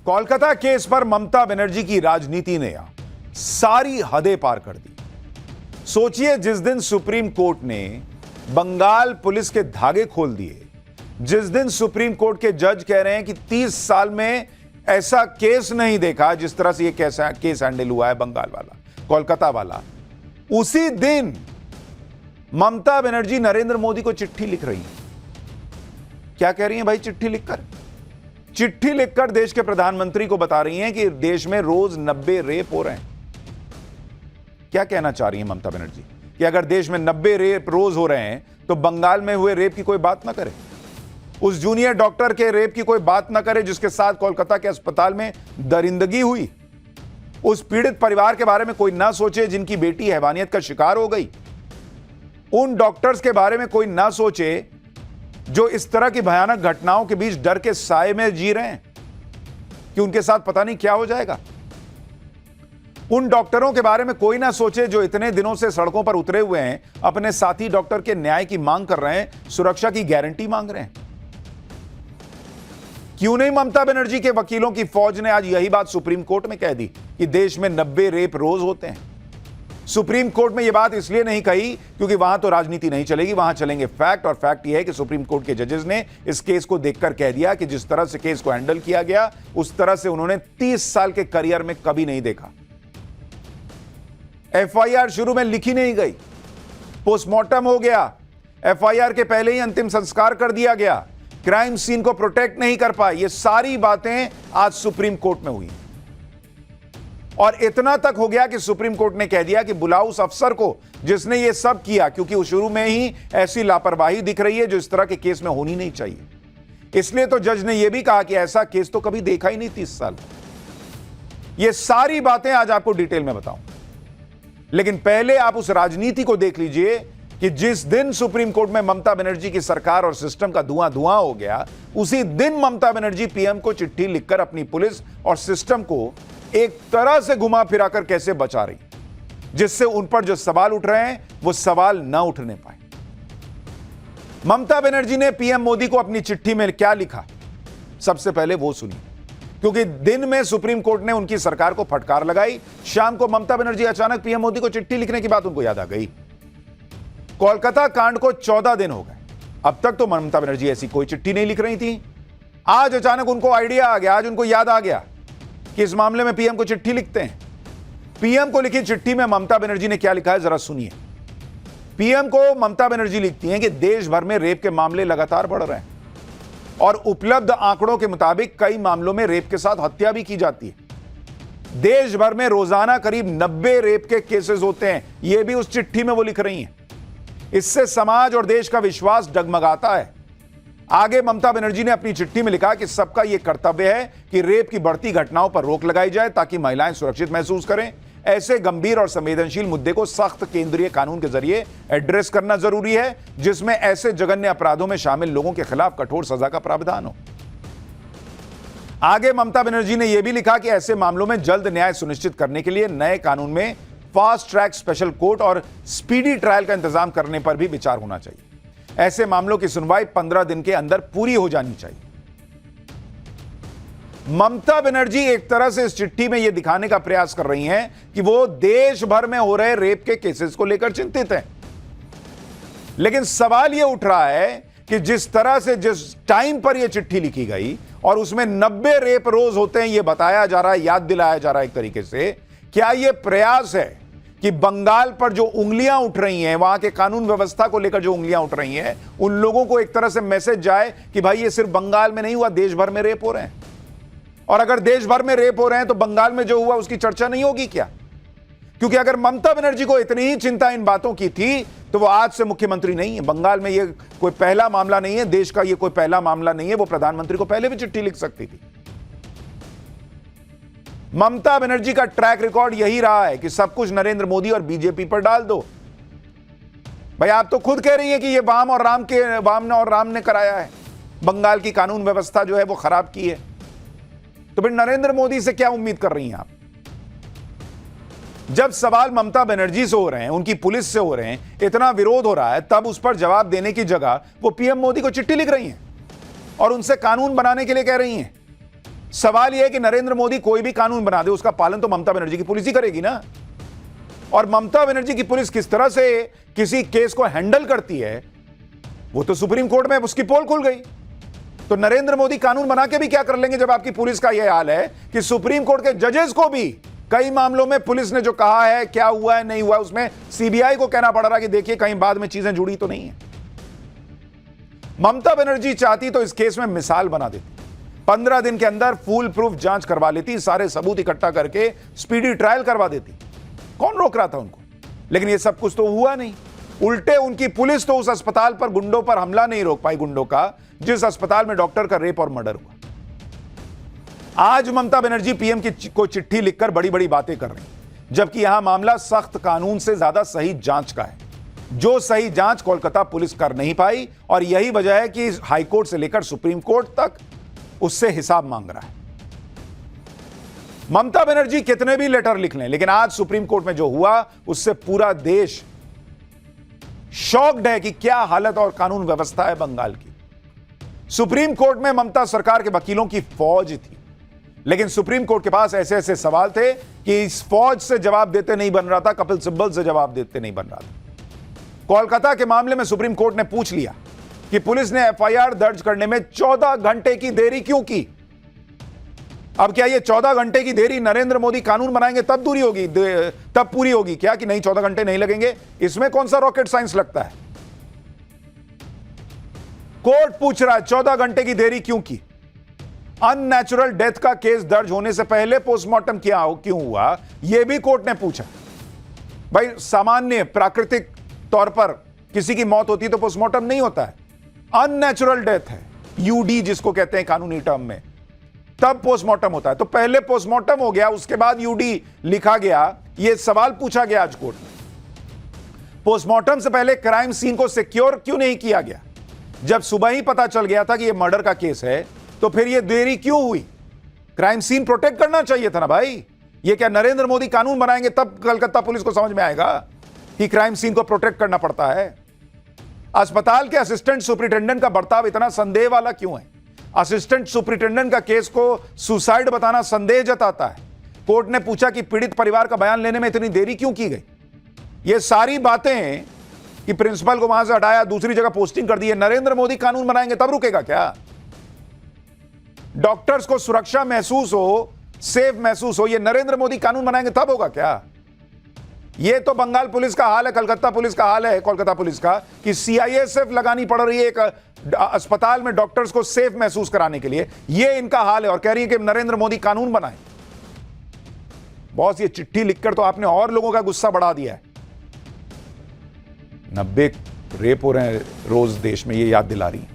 Kolkata case पर ममता बनर्जी की राजनीति ने सारी हदें पार कर दी। सोचिए, जिस दिन सुप्रीम कोर्ट ने बंगाल पुलिस के धागे खोल दिए, जिस दिन सुप्रीम कोर्ट के जज कह रहे हैं कि 30 साल में ऐसा केस नहीं देखा जिस तरह से ये केस हैंडल हुआ है बंगाल वाला, कोलकाता वाला, उसी दिन ममता बनर्जी नरेंद्र मोदी को चिट्ठी लिख रही है। क्या कह रही हैं भाई? चिट्ठी लिखकर देश के प्रधानमंत्री को बता रही हैं कि देश में रोज 90 रेप हो रहे हैं। क्या कहना चाह रही हैं ममता बनर्जी? कि अगर देश में 90 रेप रोज हो रहे हैं तो बंगाल में हुए रेप की कोई बात ना करे, उस जूनियर डॉक्टर के रेप की कोई बात ना करे जिसके साथ कोलकाता के अस्पताल में दरिंदगी हुई, उस पीड़ित परिवार के बारे में कोई ना सोचे जिनकी बेटी हैवानियत का शिकार हो गई, उन डॉक्टर्स के बारे में कोई ना सोचे जो इस तरह की भयानक घटनाओं के बीच डर के साए में जी रहे हैं कि उनके साथ पता नहीं क्या हो जाएगा। उन डॉक्टरों के बारे में कोई ना सोचे जो इतने दिनों से सड़कों पर उतरे हुए हैं, अपने साथी डॉक्टर के न्याय की मांग कर रहे हैं, सुरक्षा की गारंटी मांग रहे हैं। क्यों नहीं ममता बनर्जी के वकीलों की फौज ने आज यही बात सुप्रीम कोर्ट में कह दी कि देश में 90 रेप रोज होते हैं। सुप्रीम कोर्ट में यह बात इसलिए नहीं कही क्योंकि वहां तो राजनीति नहीं चलेगी, वहां चलेंगे फैक्ट, और फैक्ट यह है कि सुप्रीम कोर्ट के जजेस ने इस केस को देखकर कह दिया कि जिस तरह से केस को हैंडल किया गया उस तरह से उन्होंने 30 साल के करियर में कभी नहीं देखा। एफआईआर शुरू में लिखी नहीं गई, पोस्टमार्टम हो गया, एफआईआर के पहले ही अंतिम संस्कार कर दिया गया, क्राइम सीन को प्रोटेक्ट नहीं कर पाए। ये सारी बातें आज सुप्रीम कोर्ट में हुई और इतना तक हो गया कि सुप्रीम कोर्ट ने कह दिया कि बुलाओ उस अफसर को जिसने ये सब किया, क्योंकि शुरू में ही ऐसी लापरवाही दिख रही है जो इस तरह के केस में होनी नहीं चाहिए। इसलिए तो जज ने यह भी कहा कि ऐसा केस तो कभी देखा ही नहीं 30 साल। ये सारी बातें आज आपको डिटेल में बताऊं, लेकिन पहले आप उस राजनीति को देख लीजिए कि जिस दिन सुप्रीम कोर्ट में ममता बनर्जी की सरकार और सिस्टम का धुआं धुआं हो गया, उसी दिन ममता बनर्जी पीएम को चिट्ठी लिखकर अपनी पुलिस और सिस्टम को एक तरह से घुमा फिराकर कैसे बचा रही, जिससे उन पर जो सवाल उठ रहे हैं वो सवाल ना उठने पाए। ममता बनर्जी ने पीएम मोदी को अपनी चिट्ठी में क्या लिखा, सबसे पहले वो सुनिए, क्योंकि दिन में सुप्रीम कोर्ट ने उनकी सरकार को फटकार लगाई, शाम को ममता बनर्जी अचानक पीएम मोदी को चिट्ठी लिखने की बात उनको याद आ गई। कोलकाता कांड को 14 दिन हो गए, अब तक तो ममता बनर्जी ऐसी कोई चिट्ठी नहीं लिख रही थी। आज अचानक उनको आइडिया आ गया, आज उनको याद आ गया कि इस मामले में पीएम को चिट्ठी लिखते हैं। पीएम को लिखी चिट्ठी में ममता बनर्जी ने क्या लिखा है जरा सुनिए। पीएम को ममता बनर्जी लिखती हैं कि देश भर में रेप के मामले लगातार बढ़ रहे हैं और उपलब्ध आंकड़ों के मुताबिक कई मामलों में रेप के साथ हत्या भी की जाती है। देश भर में रोजाना करीब 90 रेप के केसेस होते हैं, यह भी उस चिट्ठी में वो लिख रही हैं। इससे समाज और देश का विश्वास डगमगाता है। आगे ममता बनर्जी ने अपनी चिट्ठी में लिखा कि सबका यह कर्तव्य है कि रेप की बढ़ती घटनाओं पर रोक लगाई जाए ताकि महिलाएं सुरक्षित महसूस करें। ऐसे गंभीर और संवेदनशील मुद्दे को सख्त केंद्रीय कानून के जरिए एड्रेस करना जरूरी है, जिसमें ऐसे जघन्य अपराधों में शामिल लोगों के खिलाफ कठोर सजा का प्रावधान हो। आगे ममता बनर्जी ने यह भी लिखा कि ऐसे मामलों में जल्द न्याय सुनिश्चित करने के लिए नए कानून में फास्ट ट्रैक स्पेशल कोर्ट और स्पीडी ट्रायल का इंतजाम करने पर भी विचार होना चाहिए। ऐसे मामलों की सुनवाई 15 दिन के अंदर पूरी हो जानी चाहिए। ममता बनर्जी एक तरह से इस चिट्ठी में यह दिखाने का प्रयास कर रही हैं कि वो देश भर में हो रहे रेप के केसेस को लेकर चिंतित हैं। लेकिन सवाल यह उठ रहा है कि जिस तरह से जिस टाइम पर यह चिट्ठी लिखी गई और उसमें 90 रेप रोज होते हैं, यह बताया जा रहा है, याद दिलाया जा रहा है एक तरीके से, क्या यह प्रयास है कि बंगाल पर जो उंगलियां उठ रही हैं, वहां के कानून व्यवस्था को लेकर जो उंगलियां उठ रही हैं, उन लोगों को एक तरह से मैसेज जाए कि भाई ये सिर्फ बंगाल में नहीं हुआ, देश भर में रेप हो रहे हैं। और अगर देश भर में रेप हो रहे हैं तो बंगाल में जो हुआ उसकी चर्चा नहीं होगी क्या? क्योंकि अगर ममता बनर्जी को इतनी ही चिंता इन बातों की थी तो वो आज से मुख्यमंत्री नहीं है। बंगाल में ये कोई पहला मामला नहीं है, देश का ये कोई पहला मामला नहीं है। वो प्रधानमंत्री को पहले भी चिट्ठी लिख सकती थी। ममता बनर्जी का ट्रैक रिकॉर्ड यही रहा है कि सब कुछ नरेंद्र मोदी और बीजेपी पर डाल दो। भाई आप तो खुद कह रही हैं कि ये वाम और राम ने कराया है, बंगाल की कानून व्यवस्था जो है वो खराब की है, तो फिर नरेंद्र मोदी से क्या उम्मीद कर रही हैं आप? जब सवाल ममता बनर्जी से हो रहे हैं, उनकी पुलिस से हो रहे हैं, इतना विरोध हो रहा है, तब उस पर जवाब देने की जगह वो पीएम मोदी को चिट्ठी लिख रही हैं और उनसे कानून बनाने के लिए कह रही हैं। सवाल यह है कि नरेंद्र मोदी कोई भी कानून बना दे, उसका पालन तो ममता बनर्जी की पुलिस ही करेगी ना। और ममता बनर्जी की पुलिस किस तरह से किसी केस को हैंडल करती है, वो तो सुप्रीम कोर्ट में उसकी पोल खुल गई। तो नरेंद्र मोदी कानून बना के भी क्या कर लेंगे, जब आपकी पुलिस का यह हाल है कि सुप्रीम कोर्ट के जजेस को भी कई मामलों में पुलिस ने जो कहा है, क्या हुआ है नहीं हुआ, उसमें सीबीआई को कहना पड़ रहा कि देखिए कहीं बाद में चीजें जुड़ी तो नहीं है। ममता बनर्जी चाहती तो इस केस में मिसाल बना देती, 15 दिन के अंदर फुल प्रूफ जांच करवा लेती, सारे सबूत इकट्ठा करके स्पीडी ट्रायल करवा देती। कौन रोक रहा था उनको? लेकिन ये सब कुछ तो हुआ नहीं। उल्टे उनकी पुलिस तो उस अस्पताल पर गुंडों पर हमला नहीं रोक पाई, गुंडों का, जिस अस्पताल में डॉक्टर का रेप और मर्डर हुआ। आज ममता बनर्जी पीएम को चिट्ठी लिखकर बड़ी बड़ी बातें कर रही, जबकि यहां मामला सख्त कानून से ज्यादा सही जांच का है। जो सही जांच कोलकाता पुलिस कर नहीं पाई, और यही वजह है कि हाईकोर्ट से लेकर सुप्रीम कोर्ट तक उससे हिसाब मांग रहा है। ममता बनर्जी कितने भी लेटर लिख लें, लेकिन आज सुप्रीम कोर्ट में जो हुआ उससे पूरा देश शॉक्ड है कि क्या हालत और कानून व्यवस्था है बंगाल की। सुप्रीम कोर्ट में ममता सरकार के वकीलों की फौज थी, लेकिन सुप्रीम कोर्ट के पास ऐसे ऐसे सवाल थे कि इस फौज से जवाब देते नहीं बन रहा था, कपिल सिब्बल से जवाब देते नहीं बन रहा था। कोलकाता के मामले में सुप्रीम कोर्ट ने पूछ लिया कि पुलिस ने एफआईआर दर्ज करने में 14 घंटे की देरी क्यों की। अब क्या ये 14 घंटे की देरी नरेंद्र मोदी कानून बनाएंगे तब दूरी होगी, तब पूरी होगी क्या, कि नहीं 14 घंटे नहीं लगेंगे? इसमें कौन सा रॉकेट साइंस लगता है? कोर्ट पूछ रहा है 14 घंटे की देरी क्यों की। अननेचुरल डेथ का केस दर्ज होने से पहले पोस्टमार्टम क्यों हुआ, यह भी कोर्ट ने पूछा। भाई सामान्य प्राकृतिक तौर पर किसी की मौत होती है तो पोस्टमार्टम नहीं होता है, अननेचुरल डेथ है, यूडी जिसको कहते हैं कानूनी टर्म में, तब पोस्टमार्टम होता है। तो पहले पोस्टमार्टम हो गया, उसके बाद यूडी लिखा गया, यह सवाल पूछा गया आज कोर्ट में। पोस्टमार्टम से पहले क्राइम सीन को सिक्योर क्यों नहीं किया गया? जब सुबह ही पता चल गया था कि यह मर्डर का केस है, तो फिर यह देरी क्यों हुई? क्राइम सीन प्रोटेक्ट करना चाहिए था ना भाई। यह क्या नरेंद्र मोदी कानून बनाएंगे तब कलकत्ता पुलिस को समझ में आएगा कि क्राइम सीन को प्रोटेक्ट करना पड़ता है? अस्पताल के असिस्टेंट सुपरिटेंडेंट का बर्ताव इतना संदेह वाला क्यों है? असिस्टेंट सुपरिटेंडेंट का केस को सुसाइड बताना संदेह जताता है। कोर्ट ने पूछा कि पीड़ित परिवार का बयान लेने में इतनी देरी क्यों की गई। ये सारी बातें कि प्रिंसिपल को वहां से हटाया, दूसरी जगह पोस्टिंग कर दी है, नरेंद्र मोदी कानून बनाएंगे तब रुकेगा क्या? डॉक्टर्स को सुरक्षा महसूस हो, सेफ महसूस हो, ये नरेंद्र मोदी कानून बनाएंगे तब होगा क्या? ये तो बंगाल पुलिस का हाल है, कलकत्ता पुलिस का हाल है, कोलकाता पुलिस का, कि सीआईएसएफ लगानी पड़ रही है एक अस्पताल में डॉक्टर्स को सेफ महसूस कराने के लिए। ये इनका हाल है, और कह रही है कि नरेंद्र मोदी कानून बनाए। बॉस, ये चिट्ठी लिखकर तो आपने और लोगों का गुस्सा बढ़ा दिया है। 90 रेप हो रहे हैं रोज देश में, ये याद दिला रही है।